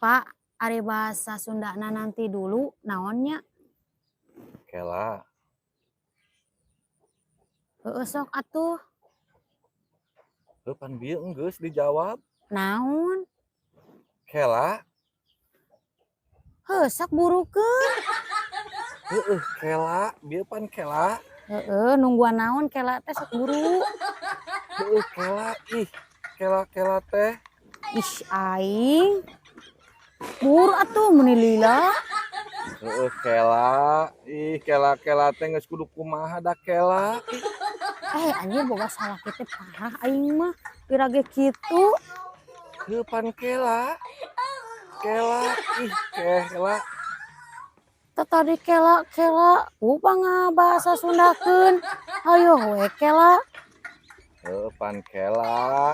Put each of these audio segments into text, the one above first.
Pak, ari bahasa Sundana nanti dulu naonnya? Kela, Heueuh sok atuh. pan bieu enggeus dijawab. Naon? Kela, Heuh sok burukeun. kela, bieu pan kela. Heueuh nungguan naon kela teh sok buru. Kela, ih, kela teh. Ih aing. Buru atuh meni lila. Kela, ih kela teh geus kudu kumaha da kela. Anjir boga salah kitu parah aing mah. Pira ge kitu. Pan kela. Kela, ih kela. Tadi kela bahasa Sundakeun. Hayo we kela. Pan kela.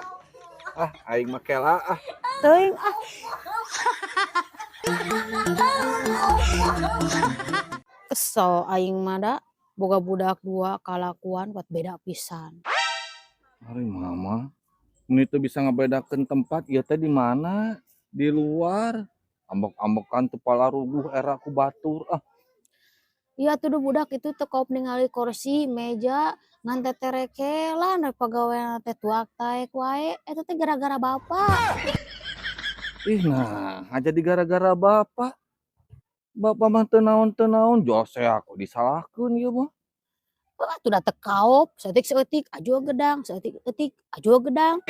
Aing mah kela Teuing Kesel aing mah da boga budak dua kalakuan buat beda pisan. Ari mama, mun itu bisa ngebedakeun tempat ieu teh di mana? Di luar. Ambek-ambekan teu palaruguh era ku batur Iya tuh budak itu teu kop ningali kursi, meja, ngan teterekelan da pagawean teh tuak taek wae. Eta teh gara-gara bapak. Ih nah, jadi gara-gara bapak. Bapak mah teu naon, jose aku disalahkeun ieu mah. Atuh da teu kaop, saeutik ajuh gedang, saeutik ajuh gedang.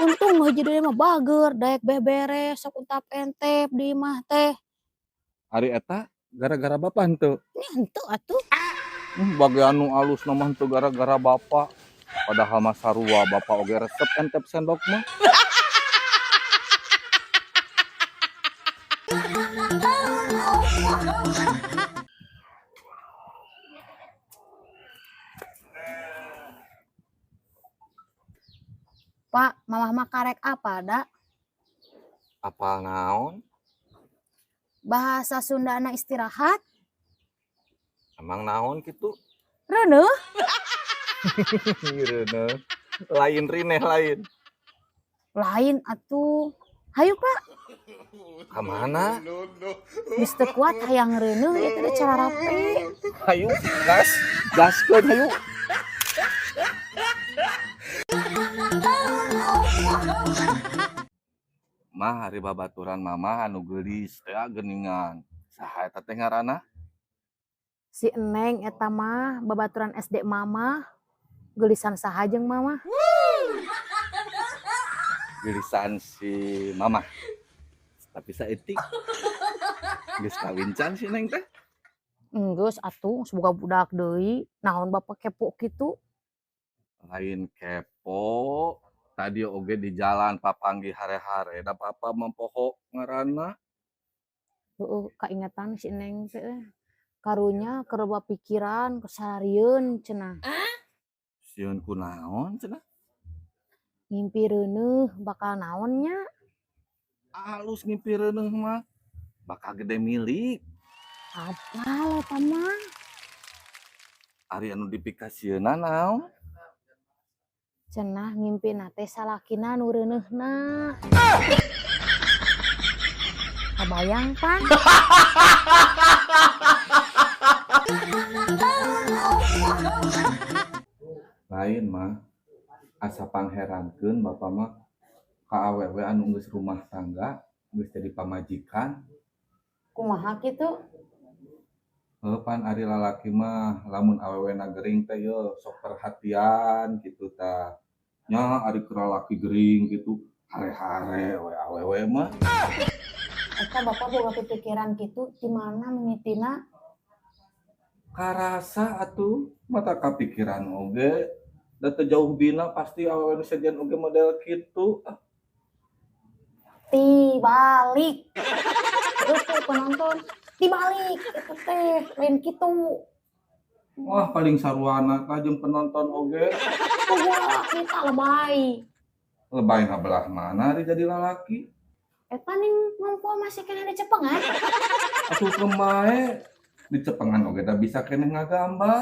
Untung hiji deui mah bager, daek beberes, sok untap entep di imah teh. Ari eta gara-gara bapak henteu. Henteu atuh. Bage anu alus mah henteu gara-gara bapak. Padahal mah sarua bapak oge resep entep sendok mah. Pak, mamah mah karek apa da? Apal naon? Bahasa Sundana istirahat? Emang naon kitu? Reuneuh? Reuneuh. Lain rineh lain. Lain atuh. Hayu Pak. Ka mana? Geus teu kuat hayang reuneuh ieu teh cara rapi. Hayu, gaskeun hayu. Mah hari babaturan mama anu geulis teh geuningan. Saha eta teh ngaranna? Si Eneng eta mah babaturan SD Mama. Geulisan saha jeung Mama? Geurisan si mama. Tapi saeutik geus kawin can si Neng teh? Geus atuh boga budak deui. Naon Bapak kepo kitu? Lain kepo. Tadi oge di jalan papanggih hare-hare da papa mempoho ngaranna. Heueuh kaingetan si Eneng teh. Karunya keur loba pikiran kasarieun cenah. Sieun kunaon cenah? Ngimpi reuneuh bakal naon nya? Alus ngimpi reuneuh mah bakal gede milik. Apal eta mah? Ari anu dipikasieuna naon? Cenah ngimpina teh salakina nu reuneuhna. Kabayang pan? Lain mah asa pangherankeun bapak mah ka awewe anu geus rumah tangga, geus jadi pamajikan. Kumaha kitu? Pan ari lalaki mah lamun awewena gering teh yeuh sok perhatian kitu tah. Nya ari keur lalaki gering gitu, hare-hare we awewe mah. Eta Bapak boga kepikiran kitu di mana mimitina? Karasa atuh mata kapikiran oge. Da teu jauh bina pasti awewe nu sajian oge model kitu. Tibalik. Terus tuh penonton dibalik itu teh lain kitu. Wah paling saruana ka jeung penonton oge. Kumaha kita lebay. Lebay belah mana ari jadi lalaki? Eta ning mampu masih kena dicepengan. Atuh kemae dicepengan oge da bisa keneh ngagambar.